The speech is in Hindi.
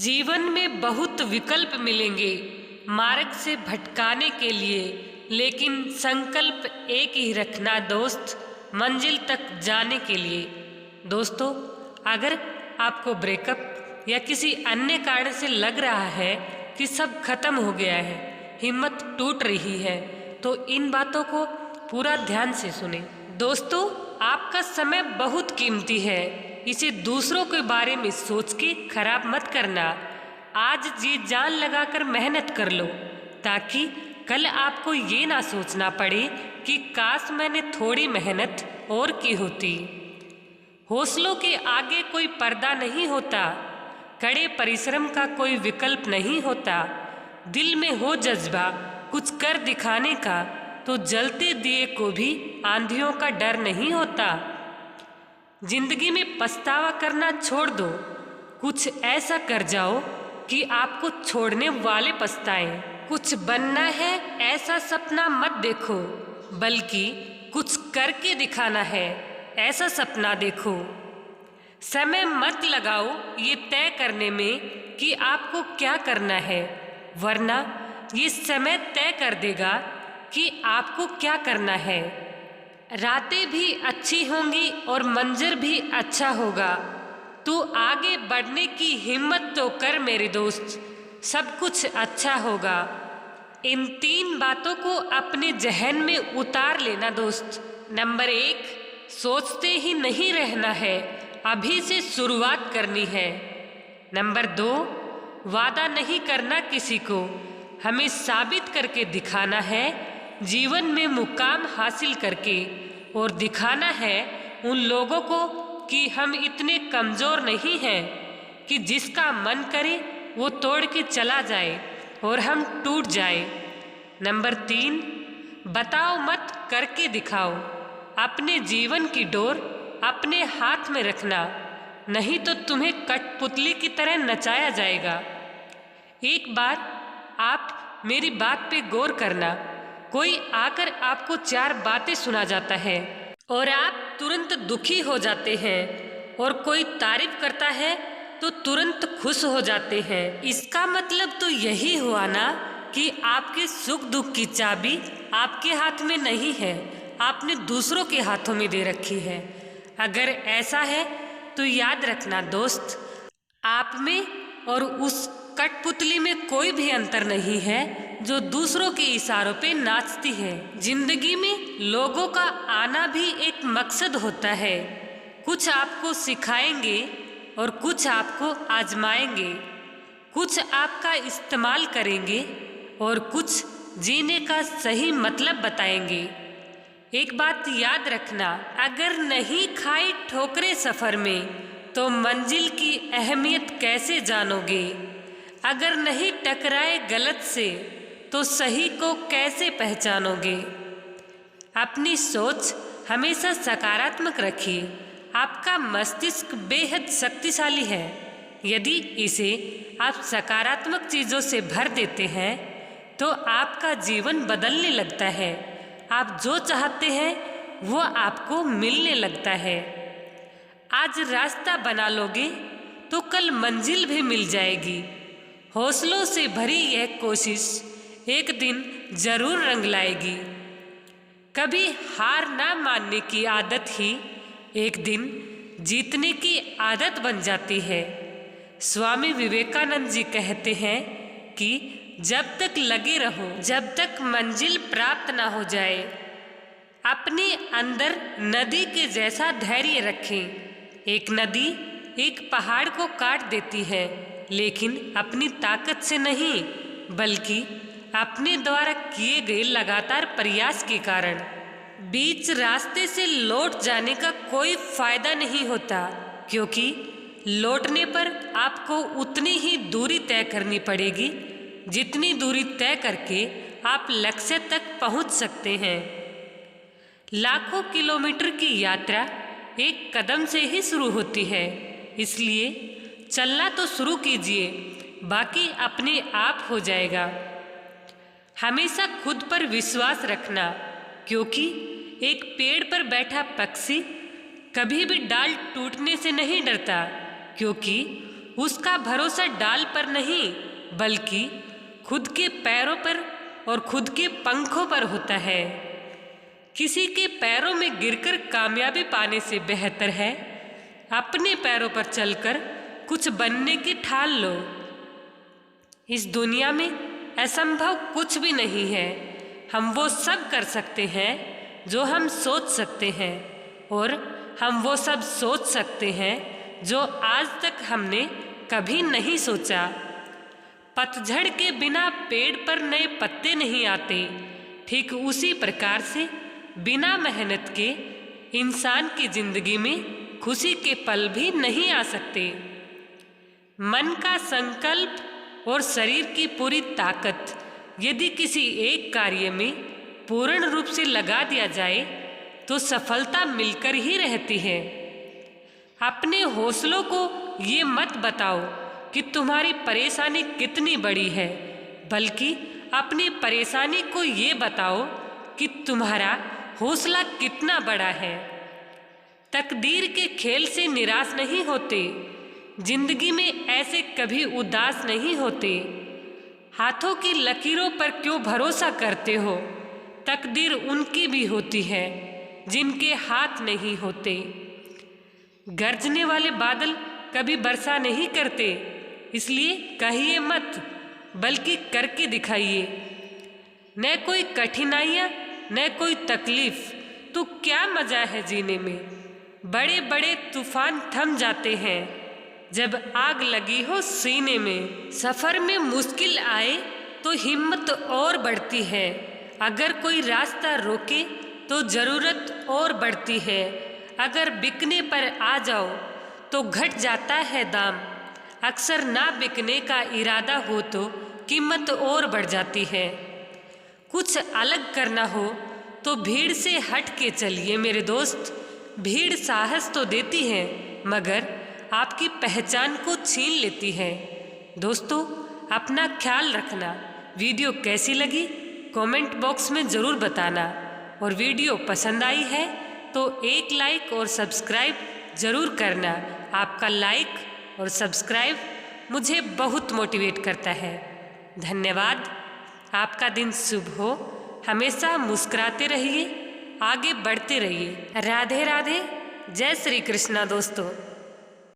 जीवन में बहुत विकल्प मिलेंगे मार्ग से भटकाने के लिए, लेकिन संकल्प एक ही रखना दोस्त, मंजिल तक जाने के लिए। दोस्तों, अगर आपको ब्रेकअप या किसी अन्य कारण से लग रहा है कि सब खत्म हो गया है, हिम्मत टूट रही है, तो इन बातों को पूरा ध्यान से सुने। दोस्तों, आपका समय बहुत कीमती है, इसे दूसरों के बारे में सोच के खराब मत करना। आज जी जान लगाकर मेहनत कर लो, ताकि कल आपको ये ना सोचना पड़े कि काश मैंने थोड़ी मेहनत और की होती। हौसलों के आगे कोई पर्दा नहीं होता, कड़े परिश्रम का कोई विकल्प नहीं होता। दिल में हो जज्बा कुछ कर दिखाने का, तो जलते दिए को भी आंधियों का डर नहीं होता। जिंदगी में पछतावा करना छोड़ दो, कुछ ऐसा कर जाओ कि आपको छोड़ने वाले पछताएं। कुछ बनना है ऐसा सपना मत देखो, बल्कि कुछ करके दिखाना है ऐसा सपना देखो। समय मत लगाओ ये तय करने में कि आपको क्या करना है, वरना ये समय तय कर देगा कि आपको क्या करना है। रातें भी अच्छी होंगी और मंजर भी अच्छा होगा। तू आगे बढ़ने की हिम्मत तो कर मेरे दोस्त, सब कुछ अच्छा होगा। इन 3 बातों को अपने जहन में उतार लेना दोस्त। नंबर 1, सोचते ही नहीं रहना है, अभी से शुरुआत करनी है। नंबर 2, वादा नहीं करना किसी को, हमें साबित करके दिखाना है जीवन में मुकाम हासिल करके, और दिखाना है उन लोगों को कि हम इतने कमज़ोर नहीं हैं कि जिसका मन करे वो तोड़ के चला जाए और हम टूट जाए। नंबर 3, बताओ मत करके दिखाओ। अपने जीवन की डोर अपने हाथ में रखना, नहीं तो तुम्हें कठपुतली की तरह नचाया जाएगा। एक बार आप मेरी बात पे गौर करना। कोई आकर आपको 4 बातें सुना जाता है और आप तुरंत दुखी हो जाते हैं, और कोई तारीफ करता है तो तुरंत खुश हो जाते हैं। इसका मतलब तो यही हुआ ना कि आपके सुख दुख की चाबी आपके हाथ में नहीं है, आपने दूसरों के हाथों में दे रखी है। अगर ऐसा है तो याद रखना दोस्त, आप में और उस कठपुतली में कोई भी अंतर नहीं है जो दूसरों के इशारों पे नाचती है। जिंदगी में लोगों का आना भी एक मकसद होता है। कुछ आपको सिखाएंगे और कुछ आपको आजमाएंगे, कुछ आपका इस्तेमाल करेंगे और कुछ जीने का सही मतलब बताएंगे। एक बात याद रखना, अगर नहीं खाई ठोकरें सफ़र में तो मंजिल की अहमियत कैसे जानोगे। अगर नहीं टकराए गलत से तो सही को कैसे पहचानोगे। अपनी सोच हमेशा सकारात्मक रखिए। आपका मस्तिष्क बेहद शक्तिशाली है। यदि इसे आप सकारात्मक चीज़ों से भर देते हैं तो आपका जीवन बदलने लगता है। आप जो चाहते हैं वो आपको मिलने लगता है। आज रास्ता बना लोगे तो कल मंजिल भी मिल जाएगी। हौसलों से भरी यह कोशिश एक दिन जरूर रंग लाएगी। कभी हार ना मानने की आदत ही एक दिन जीतने की आदत बन जाती है। स्वामी विवेकानंद जी कहते हैं कि जब तक लगे रहो, जब तक मंजिल प्राप्त ना हो जाए। अपने अंदर नदी के जैसा धैर्य रखें। एक नदी एक पहाड़ को काट देती है, लेकिन अपनी ताकत से नहीं, बल्कि अपने द्वारा किए गए लगातार प्रयास के कारण। बीच रास्ते से लौट जाने का कोई फायदा नहीं होता, क्योंकि लौटने पर आपको उतनी ही दूरी तय करनी पड़ेगी जितनी दूरी तय करके आप लक्ष्य तक पहुंच सकते हैं। लाखों किलोमीटर की यात्रा एक कदम से ही शुरू होती है, इसलिए चलना तो शुरू कीजिए, बाकी अपने आप हो जाएगा। हमेशा खुद पर विश्वास रखना, क्योंकि एक पेड़ पर बैठा पक्षी कभी भी डाल टूटने से नहीं डरता, क्योंकि उसका भरोसा डाल पर नहीं बल्कि खुद के पैरों पर और खुद के पंखों पर होता है। किसी के पैरों में गिरकर कामयाबी पाने से बेहतर है अपने पैरों पर चलकर कुछ बनने की ठान लो। इस दुनिया में असंभव कुछ भी नहीं है। हम वो सब कर सकते हैं जो हम सोच सकते हैं और हम वो सब सोच सकते हैं जो आज तक हमने कभी नहीं सोचा। पतझड़ के बिना पेड़ पर नए पत्ते नहीं आते। ठीक उसी प्रकार से बिना मेहनत के इंसान की जिंदगी में खुशी के पल भी नहीं आ सकते। मन का संकल्प और शरीर की पूरी ताकत यदि किसी एक कार्य में पूर्ण रूप से लगा दिया जाए तो सफलता मिलकर ही रहती है। अपने हौसलों को ये मत बताओ कि तुम्हारी परेशानी कितनी बड़ी है, बल्कि अपनी परेशानी को ये बताओ कि तुम्हारा हौसला कितना बड़ा है। तकदीर के खेल से निराश नहीं होते। जिंदगी में ऐसे कभी उदास नहीं होते। हाथों की लकीरों पर क्यों भरोसा करते हो? तकदीर उनकी भी होती है जिनके हाथ नहीं होते। गरजने वाले बादल कभी वर्षा नहीं करते, इसलिए कहिए मत बल्कि करके दिखाइए। न कोई कठिनाइयाँ न कोई तकलीफ तो क्या मजा है जीने में। बड़े बड़े तूफान थम जाते हैं जब आग लगी हो सीने में। सफ़र में मुश्किल आए तो हिम्मत और बढ़ती है। अगर कोई रास्ता रोके तो ज़रूरत और बढ़ती है। अगर बिकने पर आ जाओ तो घट जाता है दाम। अक्सर ना बिकने का इरादा हो तो कीमत और बढ़ जाती है। कुछ अलग करना हो तो भीड़ से हट के चलिए मेरे दोस्त। भीड़ साहस तो देती है मगर आपकी पहचान को छीन लेती है। दोस्तों, अपना ख्याल रखना। वीडियो कैसी लगी कमेंट बॉक्स में ज़रूर बताना और वीडियो पसंद आई है तो एक लाइक और सब्सक्राइब ज़रूर करना। आपका लाइक और सब्सक्राइब मुझे बहुत मोटिवेट करता है। धन्यवाद। आपका दिन शुभ हो। हमेशा मुस्कुराते रहिए, आगे बढ़ते रहिए। राधे राधे। जय श्री कृष्णा दोस्तों।